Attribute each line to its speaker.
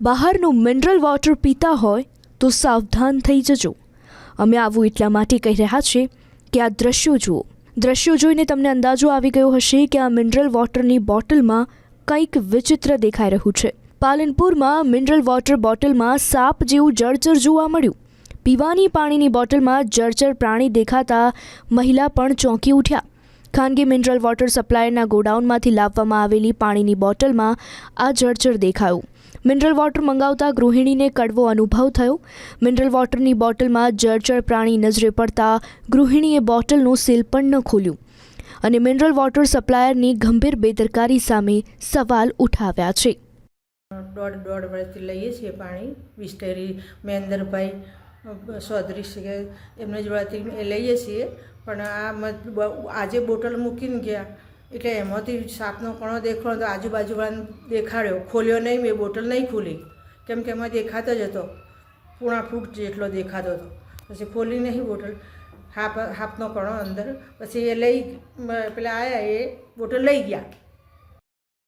Speaker 1: બહારનું mineral water પીતા હોય તો સાવધાન થઈ જજો। અમે આવું એટલા માટે કહી રહ્યા છીએ કે આ દ્રશ્યો જુઓ। દ્રશ્યો જોઈને તમને અંદાજો આવી ગયો હશે કે આ મિનરલ વોટરની બોટલમાં કંઈક વિચિત્ર દેખાઈ રહ્યું છે। પાલનપુરમાં મિનરલ વોટર બોટલમાં સાપ જેવું જળચર જોવા મળ્યું। પીવાની પાણીની બોટલમાં જળચર પ્રાણી દેખાતા મહિલા પણ ચોંકી ઉઠ્યા। ખાનગી મિનરલ વોટર સપ્લાયરના ગોડાઉનમાંથી લાવવામાં આવેલી પાણીની બોટલમાં આ જળચર દેખાયું। મિનરલ વોટર મંગાવતા ગૃહિણીને કડવો અનુભવ થયો। મિનરલ વોટરની બોટલમાં જળચર પ્રાણી નજરે પડતા ગૃહિણીએ બોટલનું સીલ પણ ન ખોલ્યું અને મિનરલ વોટર સપ્લાયરની ગંભીર બેદરકારી સામે સવાલ ઉઠાવ્યા છે।
Speaker 2: દોઢ વર્ષથી લઈએ છીએ પાણી વિસ્ટેરી મહેન્દ્રભાઈ ચૌધરી છે એમના જોડેથી એ લઈએ છીએ, પણ આજે બોટલ મૂકીને ગયા એટલે એમાંથી સાપનો કણો દેખાડો તો આજુબાજુવાળાને દેખાડ્યો, ખોલ્યો નહીં। મેં બોટલ નહીં ખોલી કેમ કે એમાં દેખાતો જ હતો, પૂણા ફૂટ જેટલો દેખાતો હતો। પછી ખોલી નહીં બોટલ, હાફનો કણો અંદર। પછી એ લઈ પેલા આવ્યા, એ બોટલ લઈ ગયા।